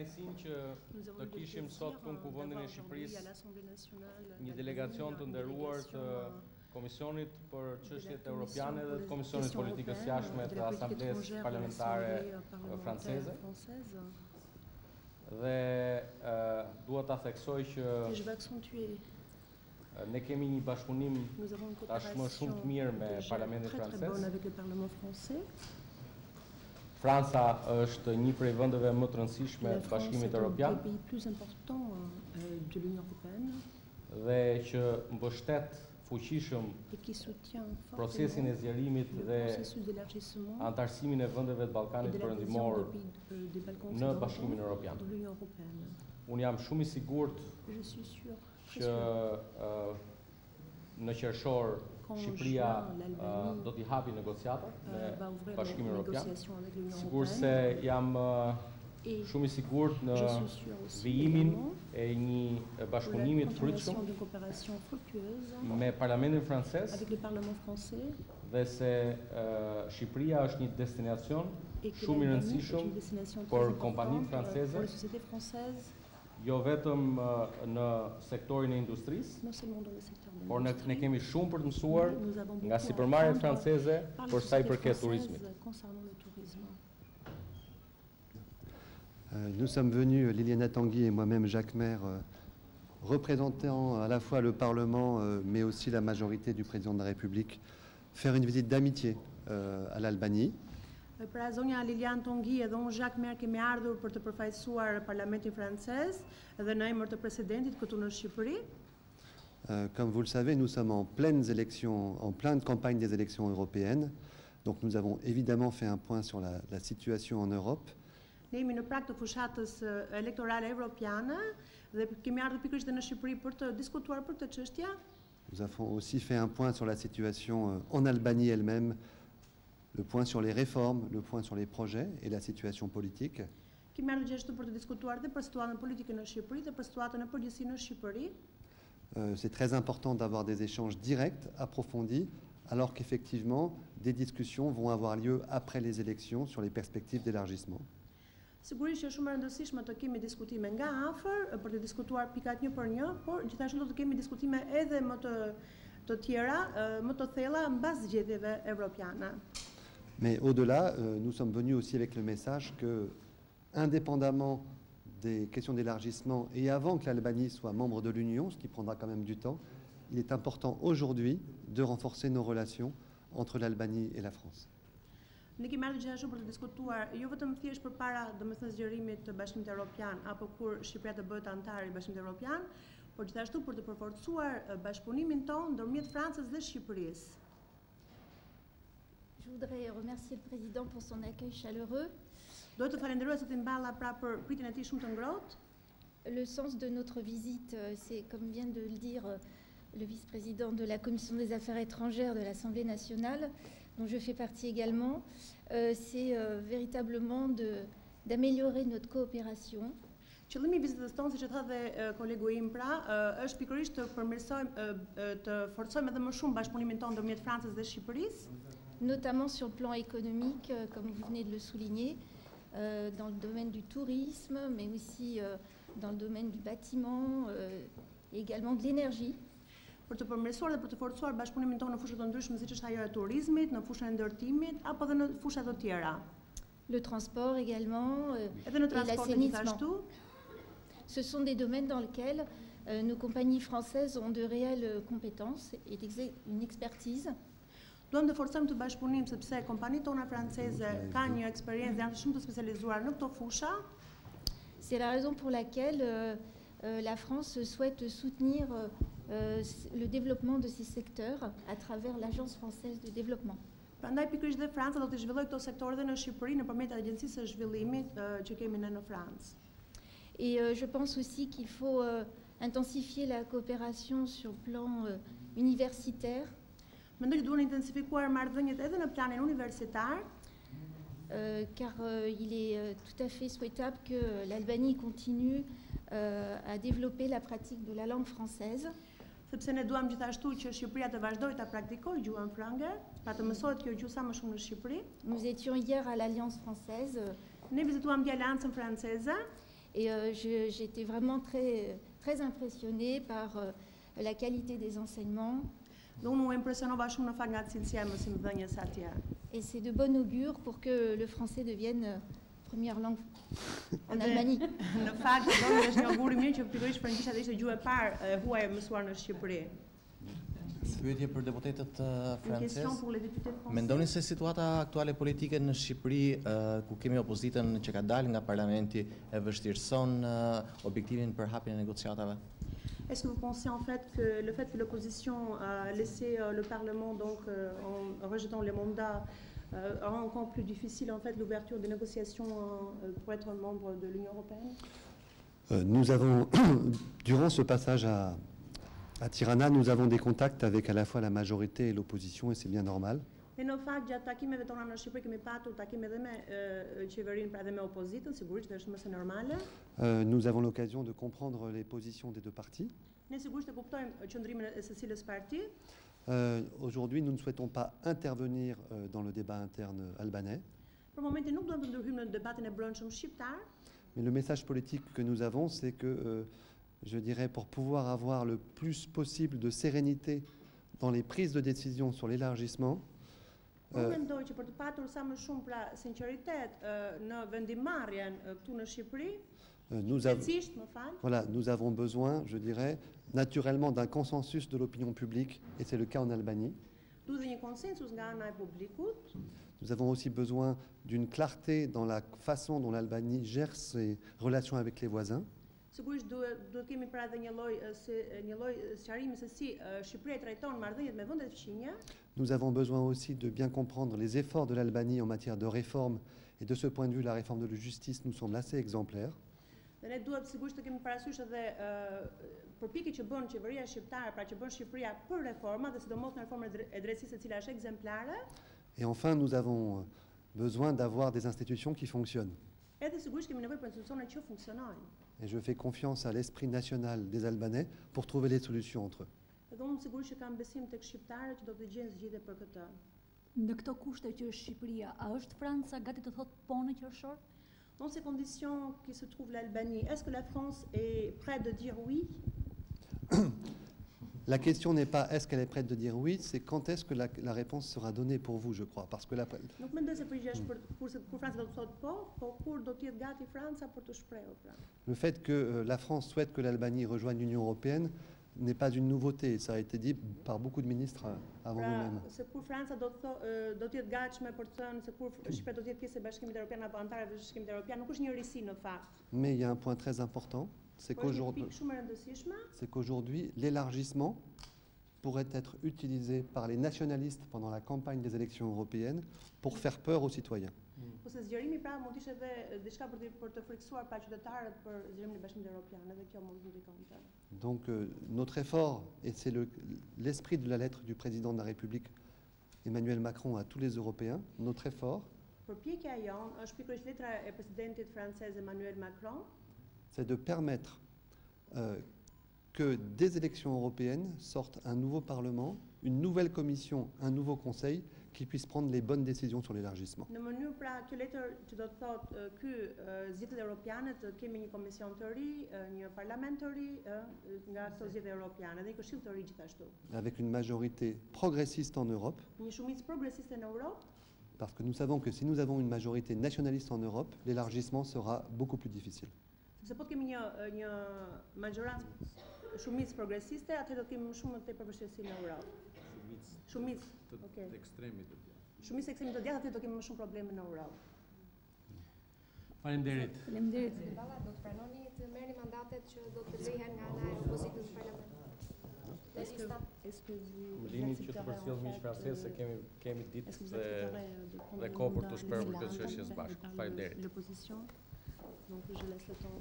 kënaqësinë që të kishim sot këtu në Kuvendin e Shqipërisë një delegacion të nderuar të Komisionit për Çështjet Europiane dhe të Komisionit Politikës Jashtme të Asamblesë Parlamentare Franceze. Dhe dua ta theksoj që ne kemi një bashkëpunim tashmë shumë të mirë me Parlamentin francez. Franca është një prej vendeve më të rëndësishme të Bashkimit Evropian dhe që mbështet fuqishëm procesin e zgjerimit dhe antarësimin e vendeve të Ballkanit Perëndimor në Bashkimin Evropian. Unë jam shumë i sigurt që në qershor Shqipëria do t'i hapi negociatat me Bashkimin Evropian. Sigurisht jam shumë i sigurt në vijimin e një bashkëpunimi të frytshëm me Parlamentin francez dhe se Shqipëria është një destinacion shumë i rëndësishëm për kompanitë franceze, jo vetëm në sektorin e industrisë, por ne kemi shumë për të mësuar nga sipërmarrjet franceze për sa i përket turizmit. Nous sommes venus, Liliana Tanguy et moi-même, Jacques Maire, représentant à la fois le Parlement, mais aussi la majorité du président de la République, faire une visite d'amitié à l'Albanie. Pra zonja Lilian Tongi edhe unë Jacques Maire kemi ardhur për të përfaqësuar Parlamentin francez dhe në emër të presidentit këtu në Shqipëri. Comme vous le savez, nous sommes en pleines élections, en pleine campagne des élections européennes. Donc nous avons évidemment fait un point sur la situation en Europe. Ne jemi në prag të fushatës elektorale evropiane dhe kemi ardhur pikërisht në Shqipëri për të diskutuar për këtë çështje. Nous avons aussi fait un point sur la situation en Albanie elle-même, le point sur les réformes, le point sur les projets et la situation politique. Kemi ardhur gjithashtu për të diskutuar dhe për situatën politike në Shqipëri dhe për situatën e përgjithësi në Shqipëri. C'est très important d'avoir des échanges directs, approfondis, alors qu'effectivement, des discussions vont avoir lieu après les élections sur les perspectives d'élargissement. Sigurisht që është shumë e rëndësishme të kemi diskutime nga afër për të diskutuar pikat një për një, por gjithashtu do të kemi diskutime edhe më të tjera, më të thella mbas zgjedhjeve evropiane. Mais au-delà, nous sommes venus aussi avec le message que, indépendamment des questions d'élargissement et avant que l'Albanie soit membre de l'Union, ce qui prendra quand même du temps, il est important aujourd'hui de renforcer nos relations entre l'Albanie et la France. Ne kemi ardhur gjithashtu për të diskutuar jo vetëm thjesht përpara domethënë zgjerimit të Bashkimit Evropian apo kur Shqipëria të bëhet antar i Bashkimit Evropian, por gjithashtu për të përforcuar bashkëpunimin tonë ndërmjet Francës dhe Shqipërisë. Je voudrais remercier le président pour son accueil chaleureux. Do të falenderoj zotin Balla pra për pritjen e tij shumë të ngrohtë. Le sens de notre visite, c'est comme vient de le dire le vice-président de la Commission des Affaires étrangères de l'Assemblée nationale, dont je fais partie également, c'est véritablement d'améliorer notre coopération. Qëllimi i vizitës tonë, siç e tha dhe kolegu im pra, është pikërisht të përmirësojmë, të forcojmë edhe më shumë bashkëpunimin tonë ndërmjet Francës dhe Shqipërisë. Notamment sur le plan économique, comme vous venez de le souligner, dans le domaine du tourisme, mais aussi dans le domaine du bâtiment et également de l'énergie. Për të përmirësuar dhe për të forcuar bashkëpunimin tonë në fusha të ndryshme siç është ajo e turizmit, në fushën e ndërtimit apo edhe në fusha të tjera. Le transport également et l'assainissement. Ce sont des domaines dans lesquels nos compagnies françaises ont de réelles compétences et une expertise. Duam të forcojmë të bashkëpunim sepse kompanitë tona franceze kanë një eksperiencë, janë shumë të specializuar në këto fusha. C'est la raison pour laquelle la France souhaite soutenir le développement de ces secteurs à travers l'Agence française de développement. Prandaj pikërisht dhe Franca do të zhvillojë këto sektore edhe në Shqipëri nëpërmjet agjencisë së zhvillimit që kemi ne në Francë. Et je pense aussi qu'il faut intensifier la coopération sur le plan universitaire. Mendoj që duhen intensifikuar marrëdhëniet edhe në planin universitar. Car il est tout à fait souhaitable que l'Albanie continue à développer la pratique de la langue française. Sepse ne duam gjithashtu që Shqipëria të vazhdojë ta praktikojë gjuhën frënge, pra të mësohet kjo gjuhë sa më shumë në Shqipëri. Nous étions hier à l'Alliance française. Ne vizituam dje Aleancën franceze. Et j'ai été vraiment très impressionnée par la qualité des enseignements. Et c'est de bon augure pour que le français devienne première langue en Albanie. Pyetje për deputetët francezë. Mendoni se situata aktuale politike në Shqipëri, ku kemi opozitën që ka dalë nga parlamenti, e vështirëson objektivin për hapjen e negociatave? Est-ce que vous pensez en fait que le fait que l'opposition a laissé le Parlement donc en rejetant les mandats rend encore plus difficile en fait l'ouverture des négociations pour être membre de l'Union européenne? Nous avons, durant ce passage à Tirana, nous avons des contacts avec à la fois la majorité et l'opposition, et c'est bien normal. Në fakt gjatë takimeve tona në Shqipëri kemi patur takime edhe me qeverinë, pra edhe me opozitën, sigurisht është më së normale. Nous avons l'occasion de comprendre les positions des deux partis. Ne sigurisht e kuptojmë qëndrimin e së cilës parti. Aujourd'hui, nous ne souhaitons pas intervenir dans le débat interne albanais. Për momentin nuk duam të ndërhyjmë në debatin e brendshëm shqiptar. Mais le message politique que nous avons, c'est que je dirais, pour pouvoir avoir le plus possible de sérénité dans les prises de décision sur l'élargissement, mendoj që për të patur sa më shumë pra sinqeritet në vendimarrjen këtu në Shqipëri, voilà, nous avons besoin, je dirais, naturellement d'un consensus de l'opinion publique, et c'est le cas en Albanie. Duhet një konsensus nga ana e publikut. Nous avons aussi besoin d'une clarté dans la façon dont l'Albanie gère ses relations avec les voisins. Sigurisht duhet kemi pra edhe një lloj sqarimi se si Shqipëria trajton marrëdhëniet me vendet fqinje. Nous avons besoin aussi de bien comprendre les efforts de l'Albanie en matière de réforme, et de ce point de vue, la réforme de la justice nous semble assez exemplaire. Dhe ne duhet sigurisht të kemi parasysh edhe përpjekjet që bën qeveria shqiptare, pra që bën Shqipëria për reforma, dhe sidomos në reformën e drejtësisë, e cila është ekzemplare. Et enfin, nous avons besoin d'avoir des institutions qui fonctionnent. Edhe sigurisht kemi nevojë për institucione që funksionojnë. Et je fais confiance à l'esprit national des Albanais pour trouver les solutions entre eux. Edhe unë sigurisht që kam besim tek shqiptarët që do të gjejnë zgjidhje për këtë. Në këto kushte që është Shqipëria, a është Franca gati të thotë po në qershor? Dans ces conditions qui se trouve l'Albanie, est-ce que la France est prête de dire oui? La question n'est pas est-ce qu'elle est prête de dire oui, c'est quand est-ce que la réponse sera donnée pour vous, je crois. Parce que Nuk mendoj se përgjigjesh kur Franca do të thotë po, po kur do të jetë gati Franca për të shprehur pra. Le fait que la France souhaite que l'Albanie rejoigne l'Union européenne n'est pas une nouveauté, ça a été dit par beaucoup de ministres avant nous-mêmes. Se kur Franca do të jetë gatshme për të thënë se kur Shqipëria do të jetë pjesë e Bashkimit Evropian apo antare të Bashkimit Evropian, nuk është një risi në fakt. Mais il y a un point très important, c'est qu'aujourd'hui, l'élargissement pourrait être utilisé par les nationalistes pendant la campagne des élections européennes pour faire peur aux citoyens. Donc notre effort, et c'est l'esprit de la lettre du président de la République Emmanuel Macron à tous les Européens, notre effort, c'est de permettre que des élections européennes sortent un nouveau Parlement, une nouvelle Commission, un nouveau Conseil qui puisse prendre les bonnes décisions sur l'élargissement. Avec une majorité progressiste en Europe, parce que nous savons que si nous avons une majorité nationaliste en Europe, l'élargissement sera beaucoup plus difficile. Shumicë progresiste, atëherë do të kemi më shumë të përvështirësi në Europë. Shumicë të ekstremit të djathtë. Shumicë të ekstremit të djathtë, atëherë do kemi më shumë probleme në Europë. Faleminderit. Faleminderit. Balla, do të pranoni të merrni mandatet që do të lihen nga ana e opozitës në parlament? Më lini që të përcjell miq francez se kemi ditë dhe kohë për të shprehur këtë çështje së bashku. Faleminderit. Donc je laisse le temps.